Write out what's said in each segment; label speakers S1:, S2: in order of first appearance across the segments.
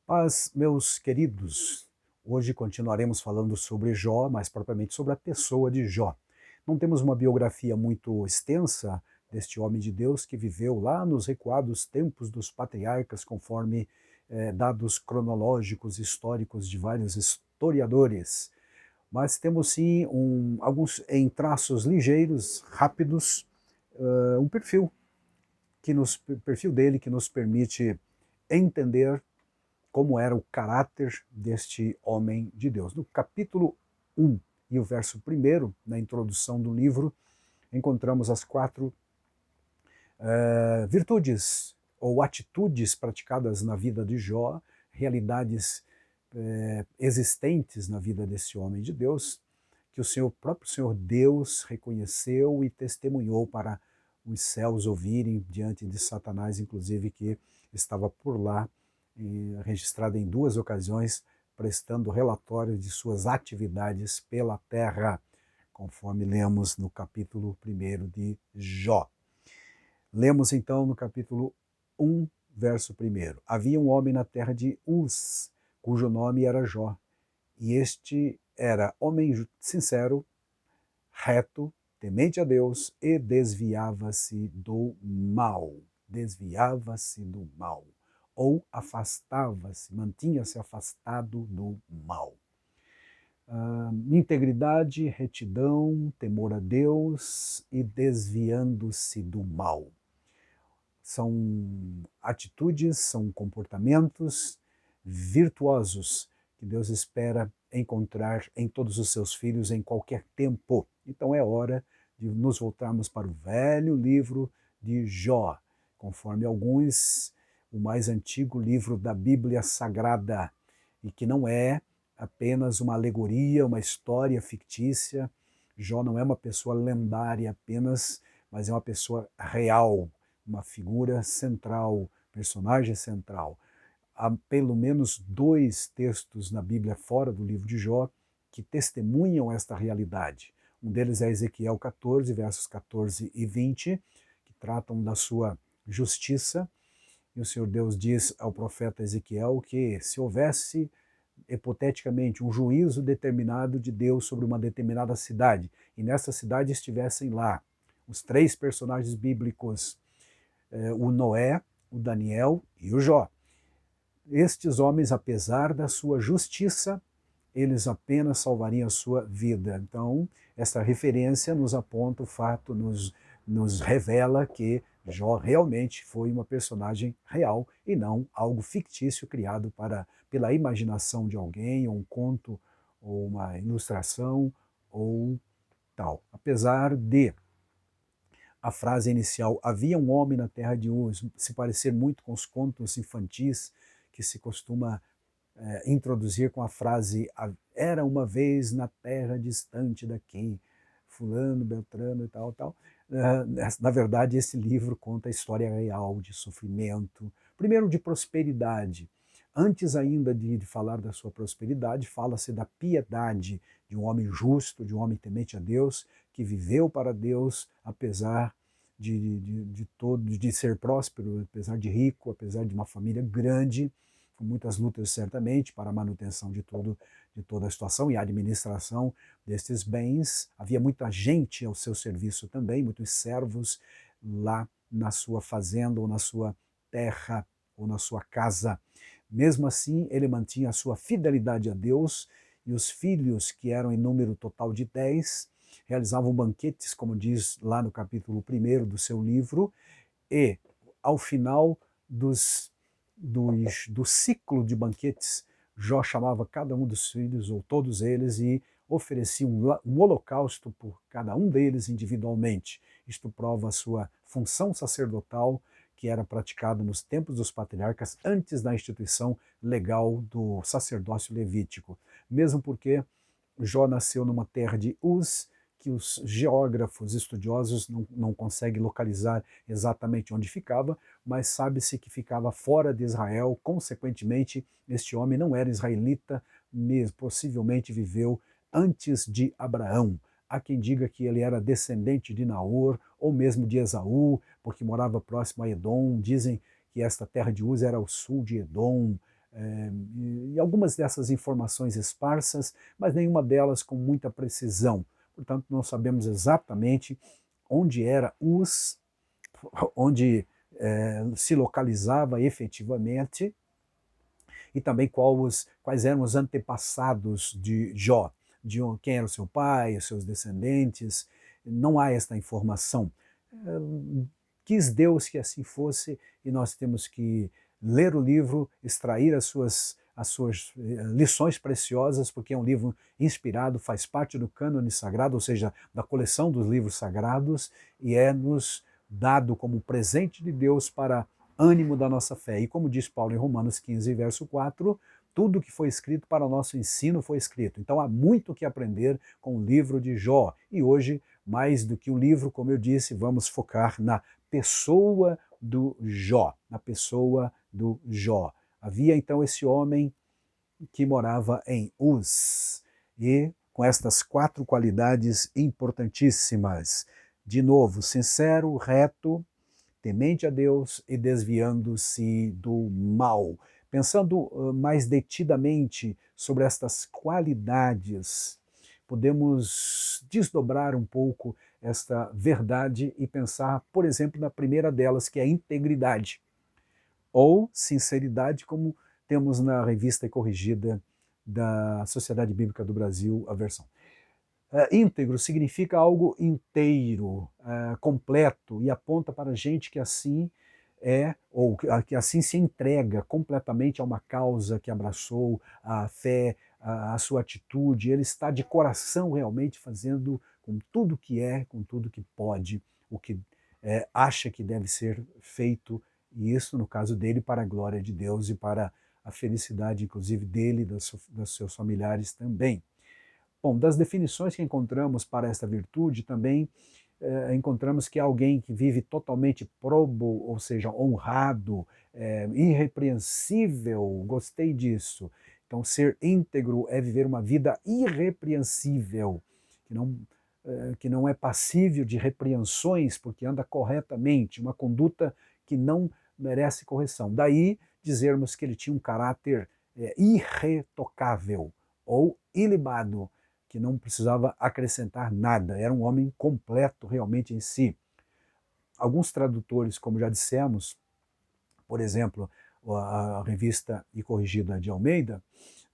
S1: Paz, meus queridos. Hoje continuaremos falando sobre Jó, mais propriamente sobre a pessoa de Jó. Não temos uma biografia muito extensa deste homem de Deus que viveu lá nos recuados tempos dos patriarcas, conforme dados cronológicos históricos de vários historiadores. Mas temos sim alguns em traços ligeiros, rápidos, um perfil dele que nos permite entender como era o caráter deste homem de Deus. No capítulo 1 e o verso 1, na introdução do livro, encontramos as quatro virtudes ou atitudes praticadas na vida de Jó, realidades existentes na vida desse homem de Deus, que o próprio Senhor Deus reconheceu e testemunhou para os céus ouvirem diante de Satanás, inclusive, que estava por lá, registrado em duas ocasiões, prestando relatório de suas atividades pela terra, conforme lemos no capítulo 1 de Jó. Lemos então no capítulo 1, verso 1. Havia um homem na terra de Uz, cujo nome era Jó, e este era homem sincero, reto, temente a Deus e desviava-se do mal. Desviava-se do mal. Ou afastava-se, mantinha-se afastado do mal. Integridade, retidão, temor a Deus e desviando-se do mal. São atitudes, são comportamentos virtuosos que Deus espera encontrar em todos os seus filhos em qualquer tempo. Então é hora de nos voltarmos para o velho livro de Jó, conforme alguns, o mais antigo livro da Bíblia Sagrada, e que não é apenas uma alegoria, uma história fictícia. Jó não é uma pessoa lendária apenas, mas é uma pessoa real, uma figura central, personagem central. Há pelo menos dois textos na Bíblia fora do livro de Jó que testemunham esta realidade. Um deles é Ezequiel 14, versos 14 e 20, que tratam da sua justiça. E o Senhor Deus diz ao profeta Ezequiel que se houvesse, hipoteticamente, um juízo determinado de Deus sobre uma determinada cidade, e nessa cidade estivessem lá os três personagens bíblicos, o Noé, o Daniel e o Jó. Estes homens, apesar da sua justiça, eles apenas salvariam a sua vida. Então, essa referência nos aponta o fato, nos revela que Jó realmente foi uma personagem real e não algo fictício criado pela imaginação de alguém, ou um conto, ou uma ilustração, ou tal. Apesar de a frase inicial, havia um homem na terra de Uz, se parecer muito com os contos infantis que se costuma introduzir com a frase era uma vez na terra distante daqui, fulano, beltrano e tal, tal. Na verdade, esse livro conta a história real de sofrimento, primeiro de prosperidade. Antes ainda de falar da sua prosperidade, fala-se da piedade de um homem justo, de um homem temente a Deus, que viveu para Deus, apesar de ser próspero, apesar de rico, apesar de uma família grande, com muitas lutas certamente para a manutenção de toda a situação e a administração destes bens. Havia muita gente ao seu serviço também, muitos servos lá na sua fazenda ou na sua terra ou na sua casa. Mesmo assim, ele mantinha a sua fidelidade a Deus, e os filhos, que eram em número total de 10, realizavam banquetes, como diz lá no capítulo 1 do seu livro, e ao final do ciclo de banquetes, Jó chamava cada um dos filhos, ou todos eles, e oferecia um holocausto por cada um deles individualmente. Isto prova a sua função sacerdotal, que era praticada nos tempos dos patriarcas, antes da instituição legal do sacerdócio levítico. Mesmo porque Jó nasceu numa terra de Uz, que os geógrafos estudiosos não conseguem localizar exatamente onde ficava, mas sabe-se que ficava fora de Israel. Consequentemente, este homem não era israelita, mesmo, possivelmente viveu antes de Abraão. Há quem diga que ele era descendente de Naor, ou mesmo de Esaú, porque morava próximo a Edom. Dizem que esta terra de Uz era ao sul de Edom, e algumas dessas informações esparsas, mas nenhuma delas com muita precisão. Portanto, não sabemos exatamente onde onde se localizava efetivamente, e também quais eram os antepassados de Jó, quem era o seu pai, os seus descendentes. Não há esta informação. Quis Deus que assim fosse, e nós temos que ler o livro, extrair as suas lições preciosas, porque é um livro inspirado, faz parte do cânone sagrado, ou seja, da coleção dos livros sagrados, e é-nos dado como presente de Deus para ânimo da nossa fé. E como diz Paulo em Romanos 15, verso 4, tudo que foi escrito para o nosso ensino foi escrito. Então há muito o que aprender com o livro de Jó. E hoje, mais do que o livro, como eu disse, vamos focar na pessoa do Jó, na pessoa do Jó. Havia então esse homem que morava em Uz, e com estas 4 qualidades importantíssimas. De novo, sincero, reto, temente a Deus e desviando-se do mal. Pensando mais detidamente sobre estas qualidades, podemos desdobrar um pouco esta verdade e pensar, por exemplo, na primeira delas, que é a integridade, ou sinceridade, como temos na revista corrigida da Sociedade Bíblica do Brasil, a versão. Íntegro significa algo inteiro, completo, e aponta para gente que assim ou que assim se entrega completamente a uma causa que abraçou, a fé, a sua atitude. Ele está de coração realmente fazendo com tudo que com tudo que pode, o que acha que deve ser feito, e isso, no caso dele, para a glória de Deus e para a felicidade, inclusive, dele e dos seus familiares também. Bom, das definições que encontramos para esta virtude, também encontramos que é alguém que vive totalmente probo, ou seja, honrado, irrepreensível. Gostei disso. Então, ser íntegro é viver uma vida irrepreensível, que não é passível de repreensões, porque anda corretamente, uma conduta que não merece correção. Daí dizermos que ele tinha um caráter irretocável ou ilibado, que não precisava acrescentar nada, era um homem completo realmente em si. Alguns tradutores, como já dissemos, por exemplo, a revista e corrigida de Almeida,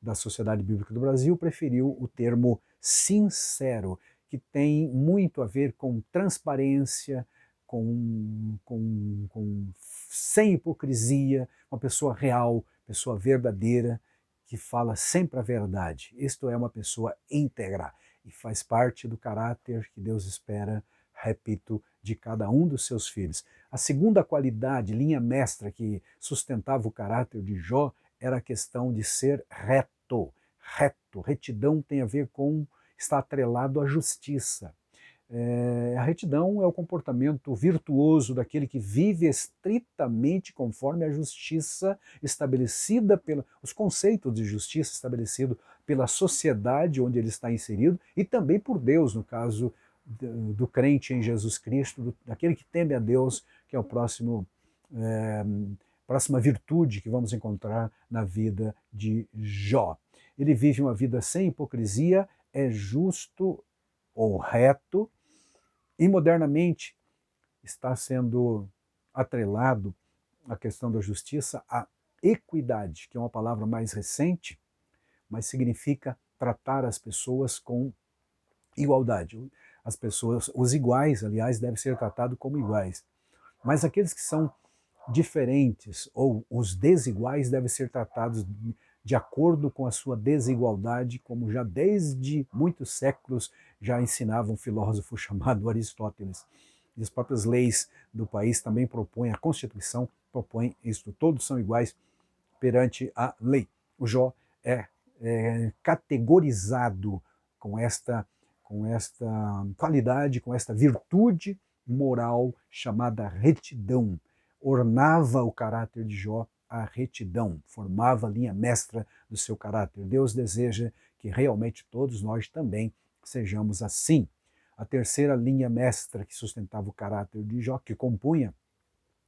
S1: da Sociedade Bíblica do Brasil, preferiu o termo sincero, que tem muito a ver com transparência, sem hipocrisia, uma pessoa real, pessoa verdadeira, que fala sempre a verdade. Isto é uma pessoa íntegra e faz parte do caráter que Deus espera, repito, de cada um dos seus filhos. A segunda qualidade, linha mestra, que sustentava o caráter de Jó era a questão de ser reto. Reto, retidão tem a ver com, está atrelado à justiça. A retidão é o comportamento virtuoso daquele que vive estritamente conforme a justiça estabelecida os conceitos de justiça estabelecidos pela sociedade onde ele está inserido e também por Deus, no caso do crente em Jesus Cristo, daquele que teme a Deus, que é o próxima virtude que vamos encontrar na vida de Jó. Ele vive uma vida sem hipocrisia, é justo ou reto, e modernamente está sendo atrelado a questão da justiça à equidade, que é uma palavra mais recente, mas significa tratar as pessoas com igualdade. As pessoas, os iguais, aliás, devem ser tratados como iguais. Mas aqueles que são diferentes ou os desiguais devem ser tratados de acordo com a sua desigualdade, como já desde muitos séculos já ensinava um filósofo chamado Aristóteles. E as próprias leis do país também propõem, a Constituição propõe isto, todos são iguais perante a lei. O Jó é categorizado com esta qualidade, com esta virtude moral chamada retidão. Ornava o caráter de Jó a retidão, formava a linha mestra do seu caráter. Deus deseja que realmente todos nós também sejamos assim. A terceira linha mestra que sustentava o caráter de Jó, que compunha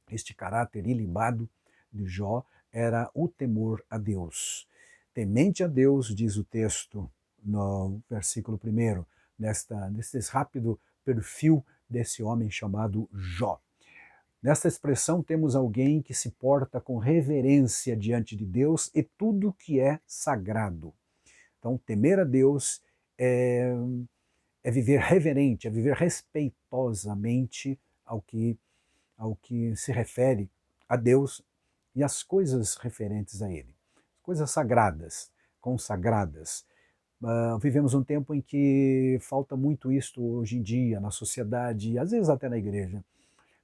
S1: este caráter ilibado de Jó, era o temor a Deus. Temente a Deus, diz o texto no versículo 1, nesse rápido perfil desse homem chamado Jó. Nesta expressão temos alguém que se porta com reverência diante de Deus e tudo que é sagrado. Então, temer a Deus é viver reverente, é viver respeitosamente ao que se refere a Deus e às coisas referentes a Ele. Coisas sagradas, consagradas. Vivemos um tempo em que falta muito isto hoje em dia, na sociedade, e às vezes até na igreja.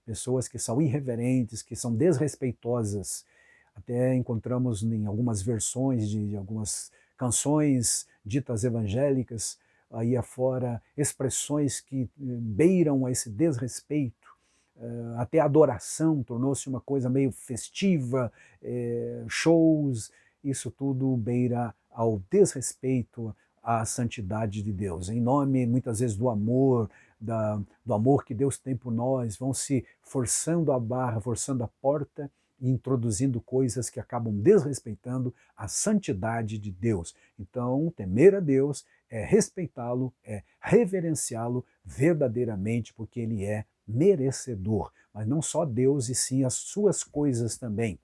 S1: Pessoas que são irreverentes, que são desrespeitosas. Até encontramos em algumas versões de algumas canções ditas evangélicas, aí afora, expressões que beiram a esse desrespeito. Até a adoração tornou-se uma coisa meio festiva, shows, isso tudo beira ao desrespeito à santidade de Deus. Em nome, muitas vezes, do amor, do amor que Deus tem por nós, vão se forçando a barra, forçando a porta e introduzindo coisas que acabam desrespeitando a santidade de Deus. Então, temer a Deus é respeitá-lo, é reverenciá-lo verdadeiramente, porque ele é merecedor. Mas não só Deus, e sim as suas coisas também.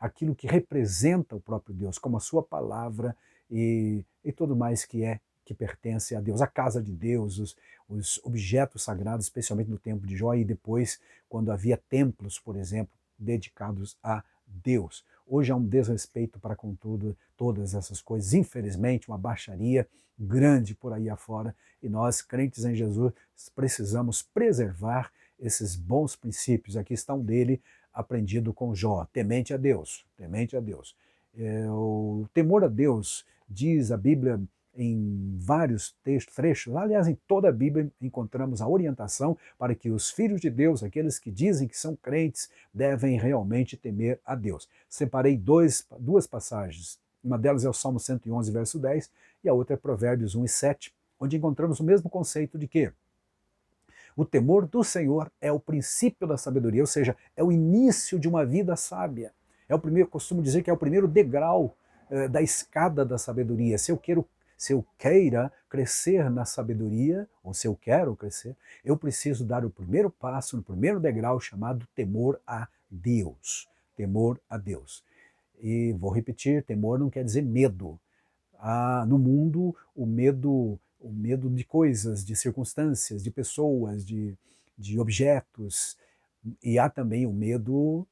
S1: Aquilo que representa o próprio Deus, como a sua palavra e tudo mais que pertence a Deus, a casa de Deus, os objetos sagrados, especialmente no tempo de Jó, e depois quando havia templos, por exemplo, dedicados a Deus. Hoje há um desrespeito para com todas essas coisas, infelizmente uma baixaria grande por aí afora, e nós, crentes em Jesus, precisamos preservar esses bons princípios. Aqui está um dele, aprendido com Jó, temente a Deus, temente a Deus. O temor a Deus, diz a Bíblia em vários trechos, aliás, em toda a Bíblia encontramos a orientação para que os filhos de Deus, aqueles que dizem que são crentes, devem realmente temer a Deus. Separei duas passagens, uma delas é o Salmo 111, verso 10, e a outra é Provérbios 1 e 7, onde encontramos o mesmo conceito de que o temor do Senhor é o princípio da sabedoria, ou seja, é o início de uma vida sábia. Costumo dizer que é o primeiro degrau da escada da sabedoria. Se eu queira crescer na sabedoria, ou se eu quero crescer, eu preciso dar o primeiro passo, no primeiro degrau, chamado temor a Deus. Temor a Deus. E vou repetir, temor não quer dizer medo. No mundo, o medo de coisas, de circunstâncias, de pessoas, de objetos, e há também o medo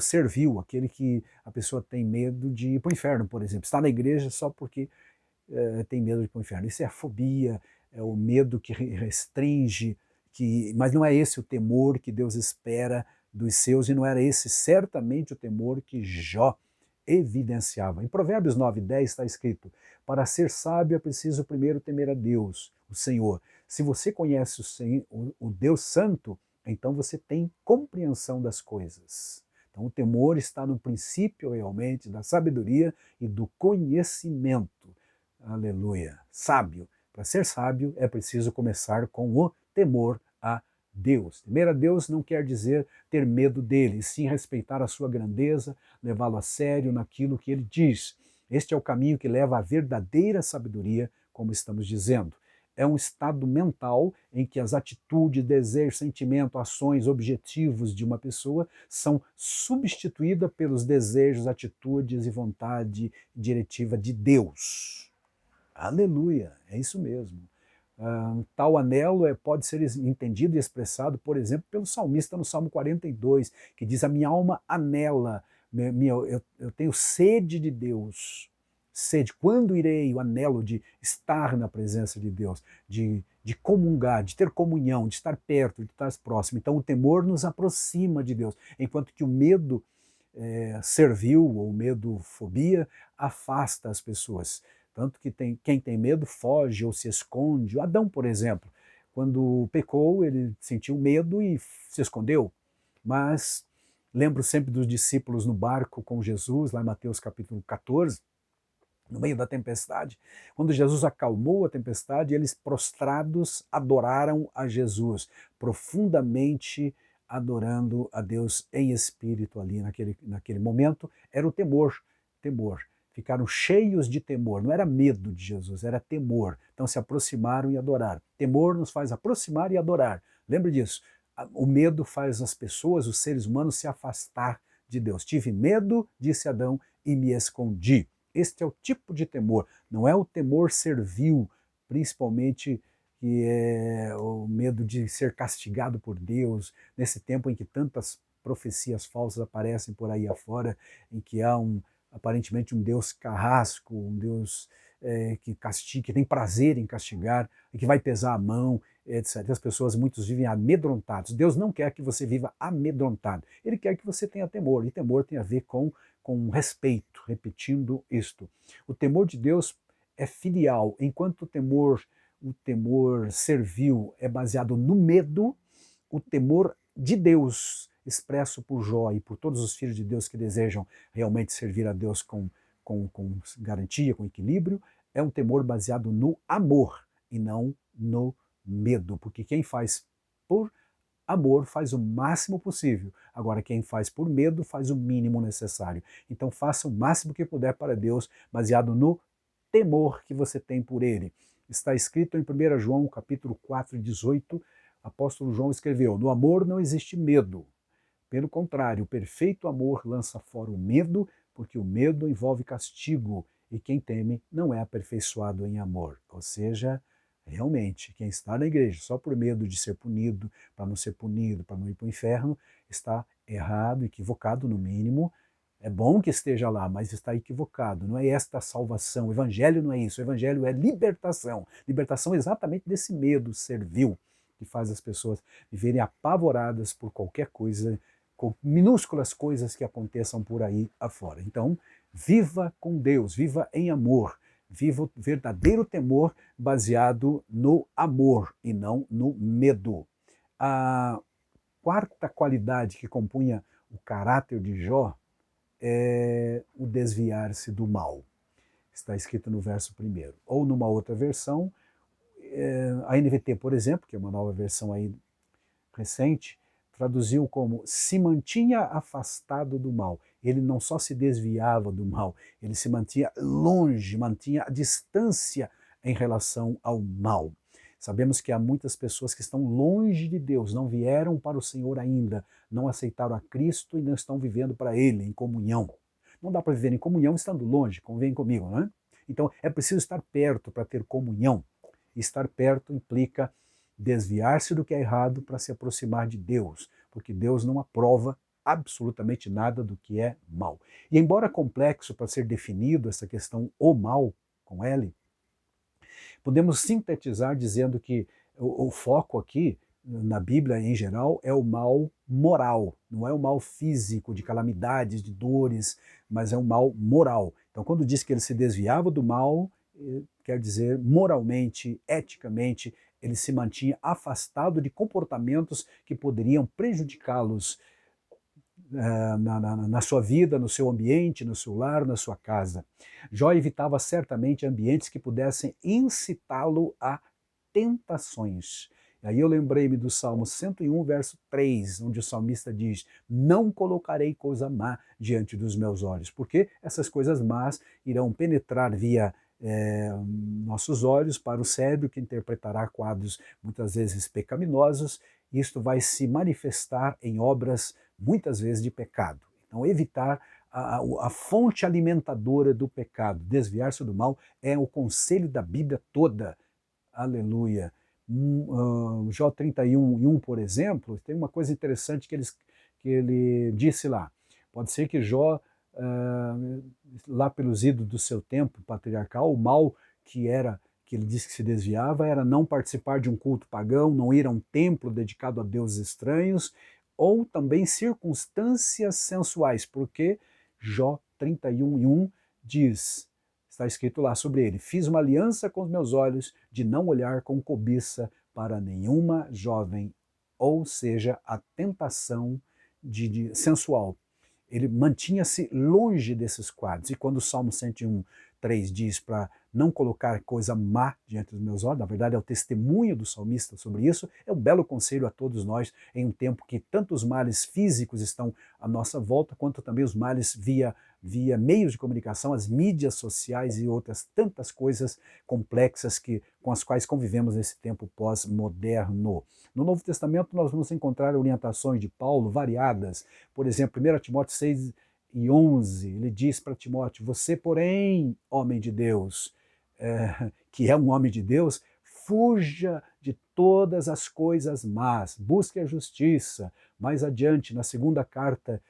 S1: servil, aquele que a pessoa tem medo de ir para o inferno, por exemplo. Está na igreja só porque tem medo de ir para o inferno. Isso é a fobia, é o medo que restringe, mas não é esse o temor que Deus espera dos seus, e não era esse certamente o temor que Jó evidenciava. Em Provérbios 9:10 está escrito: para ser sábio é preciso primeiro temer a Deus, o Senhor. Se você conhece o Deus Santo, então você tem compreensão das coisas. Então o temor está no princípio realmente da sabedoria e do conhecimento. Aleluia. Sábio. Para ser sábio é preciso começar com o temor a Deus. Temer a Deus não quer dizer ter medo dele, e sim respeitar a sua grandeza, levá-lo a sério naquilo que ele diz. Este é o caminho que leva à verdadeira sabedoria, como estamos dizendo. É um estado mental em que as atitudes, desejos, sentimento, ações, objetivos de uma pessoa são substituídas pelos desejos, atitudes e vontade diretiva de Deus. Aleluia, é isso mesmo. Tal anelo pode ser entendido e expressado, por exemplo, pelo salmista no Salmo 42, que diz: a minha alma anela, eu tenho sede de Deus. Sede, quando irei? O anelo de estar na presença de Deus, de comungar, de ter comunhão, de estar perto, de estar próximo. Então o temor nos aproxima de Deus, enquanto que o medo servil, ou medo fobia, afasta as pessoas. Tanto que quem tem medo foge ou se esconde. Adão, por exemplo, quando pecou, ele sentiu medo e se escondeu. Mas lembro sempre dos discípulos no barco com Jesus, lá em Mateus capítulo 14, no meio da tempestade. Quando Jesus acalmou a tempestade, eles prostrados adoraram a Jesus, profundamente adorando a Deus em espírito ali naquele momento, era o temor, temor. Ficaram cheios de temor, não era medo de Jesus, era temor. Então se aproximaram e adoraram. Temor nos faz aproximar e adorar. Lembre disso. O medo faz as pessoas, os seres humanos, se afastar de Deus. Tive medo, disse Adão, e me escondi. Este é o tipo de temor. Não é o temor servil, principalmente que é o medo de ser castigado por Deus, nesse tempo em que tantas profecias falsas aparecem por aí afora, em que há aparentemente um Deus carrasco, um Deus que castiga, que tem prazer em castigar, e que vai pesar a mão, etc. As pessoas, muitos vivem amedrontados. Deus não quer que você viva amedrontado. Ele quer que você tenha temor, e temor tem a ver com respeito, repetindo isto. O temor de Deus é filial, enquanto o temor servil é baseado no medo, o temor de Deus, expresso por Jó e por todos os filhos de Deus que desejam realmente servir a Deus com garantia, com equilíbrio, é um temor baseado no amor e não no medo, porque quem faz por amor faz o máximo possível. Agora, quem faz por medo faz o mínimo necessário. Então, faça o máximo que puder para Deus, baseado no temor que você tem por Ele. Está escrito em 1 João, capítulo 4, 18, apóstolo João escreveu: no amor não existe medo. Pelo contrário, o perfeito amor lança fora o medo, porque o medo envolve castigo, e quem teme não é aperfeiçoado em amor. Ou seja, realmente, quem está na igreja só por medo de ser punido, para não ser punido, para não ir para o inferno, está errado, equivocado no mínimo. É bom que esteja lá, mas está equivocado. Não é esta a salvação. O evangelho não é isso. O evangelho é libertação. Libertação exatamente desse medo servil que faz as pessoas viverem apavoradas por qualquer coisa, com minúsculas coisas que aconteçam por aí afora. Então, viva com Deus, viva em amor, viva o verdadeiro temor baseado no amor e não no medo. A quarta qualidade que compunha o caráter de Jó é o desviar-se do mal. Está escrito no verso 1º. Ou numa outra versão, a NVT, por exemplo, que é uma nova versão aí recente, traduziu como se mantinha afastado do mal. Ele não só se desviava do mal, ele se mantinha longe, mantinha a distância em relação ao mal. Sabemos que há muitas pessoas que estão longe de Deus, não vieram para o Senhor ainda, não aceitaram a Cristo e não estão vivendo para Ele, em comunhão. Não dá para viver em comunhão estando longe, convém comigo, não é? Então é preciso estar perto para ter comunhão. E estar perto implica desviar-se do que é errado para se aproximar de Deus, porque Deus não aprova absolutamente nada do que é mal. E embora complexo para ser definido essa questão o mal com L, podemos sintetizar dizendo que o foco aqui na Bíblia em geral é o mal moral, não é o mal físico de calamidades, de dores, mas é um mal moral. Então quando diz que ele se desviava do mal, quer dizer moralmente, eticamente, ele se mantinha afastado de comportamentos que poderiam prejudicá-los na sua vida, no seu ambiente, no seu lar, na sua casa. Jó evitava certamente ambientes que pudessem incitá-lo a tentações. E aí eu lembrei-me do Salmo 101, verso 3, onde o salmista diz: não colocarei coisa má diante dos meus olhos, porque essas coisas más irão penetrar via nossos olhos para o cérebro, que interpretará quadros muitas vezes pecaminosos, e isto vai se manifestar em obras muitas vezes de pecado. Então, evitar a fonte alimentadora do pecado, desviar-se do mal, é o conselho da Bíblia toda. Aleluia. Jó 31:1, por exemplo, tem uma coisa interessante que ele disse lá. Pode ser que Jó, lá pelos idos do seu tempo patriarcal, o mal que ele disse que se desviava era não participar de um culto pagão, não ir a um templo dedicado a deuses estranhos, ou também circunstâncias sensuais, porque Jó 31:1 diz, está escrito lá sobre ele: fiz uma aliança com os meus olhos de não olhar com cobiça para nenhuma jovem, ou seja, a tentação sensual. Ele mantinha-se longe desses quadros. E quando o Salmo 101:3 diz para não colocar coisa má diante dos meus olhos, na verdade é o testemunho do salmista sobre isso, é um belo conselho a todos nós em um tempo que tanto os males físicos estão à nossa volta, quanto também os males via meios de comunicação, as mídias sociais e outras tantas coisas complexas com as quais convivemos nesse tempo pós-moderno. No Novo Testamento nós vamos encontrar orientações de Paulo variadas, por exemplo, 1 Timóteo 6:11, ele diz para Timóteo: você, porém, homem de Deus, que é um homem de Deus, fuja de todas as coisas más, busque a justiça. Mais adiante, na segunda carta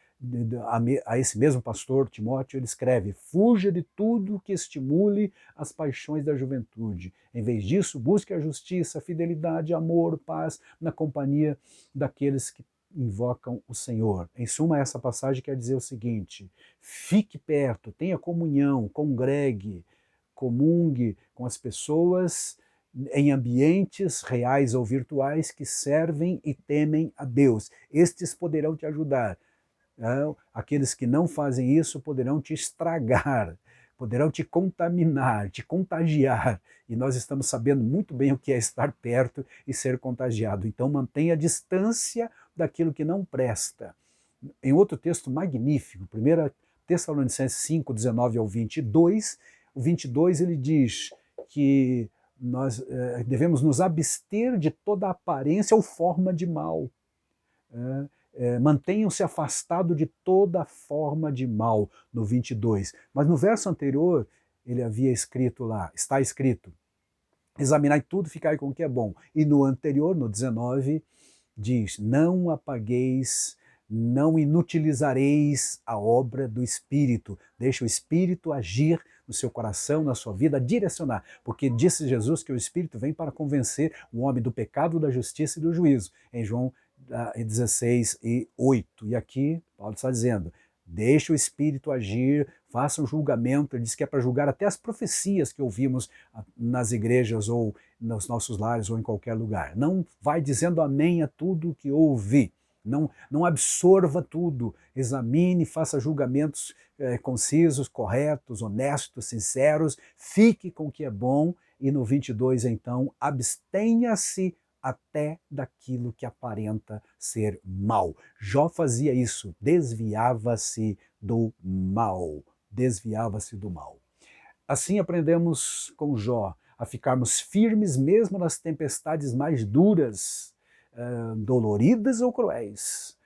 S1: a esse mesmo pastor Timóteo, ele escreve: fuja de tudo que estimule as paixões da juventude. Em vez disso, busque a justiça, a fidelidade, amor, paz, na companhia daqueles que invocam o Senhor. Em suma, essa passagem quer dizer o seguinte: fique perto, tenha comunhão, congregue, comungue com as pessoas em ambientes reais ou virtuais que servem e temem a Deus. Estes poderão te ajudar. Aqueles que não fazem isso poderão te estragar, poderão te contaminar, te contagiar. E nós estamos sabendo muito bem o que é estar perto e ser contagiado. Então mantenha a distância daquilo que não presta. Em outro texto magnífico, 1 Tessalonicenses 5, 19 ao 22, o 22 ele diz que nós devemos nos abster de toda aparência ou forma de mal. Mantenham-se afastados de toda forma de mal, no 22. Mas no verso anterior, ele havia escrito lá, está escrito: examinai tudo, ficai com o que é bom. E no anterior, no 19, diz: não apagueis, não inutilizareis a obra do Espírito. Deixa o Espírito agir no seu coração, na sua vida, direcionar. Porque disse Jesus que o Espírito vem para convencer o homem do pecado, da justiça e do juízo. Em João 16:8. E aqui Paulo está dizendo: deixa o Espírito agir, faça um julgamento. Ele diz que é para julgar até as profecias que ouvimos nas igrejas ou nos nossos lares ou em qualquer lugar. Não vai dizendo amém a tudo que ouve. Não absorva tudo. Examine, faça julgamentos concisos, corretos, honestos, sinceros. Fique com o que é bom. E no 22, então, abstenha-se até daquilo que aparenta ser mal. Jó fazia isso, desviava-se do mal. Desviava-se do mal. Assim aprendemos com Jó a ficarmos firmes mesmo nas tempestades mais duras, doloridas ou cruéis,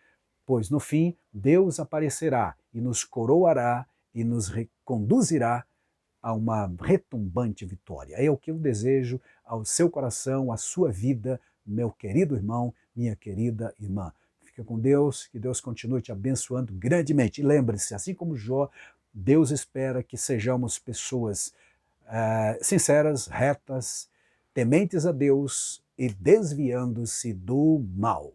S1: pois no fim Deus aparecerá e nos coroará e nos conduzirá a uma retumbante vitória. É o que eu desejo ao seu coração, à sua vida, meu querido irmão, minha querida irmã. Fica com Deus, que Deus continue te abençoando grandemente. E lembre-se, assim como Jó, Deus espera que sejamos pessoas sinceras, retas, tementes a Deus e desviando-se do mal.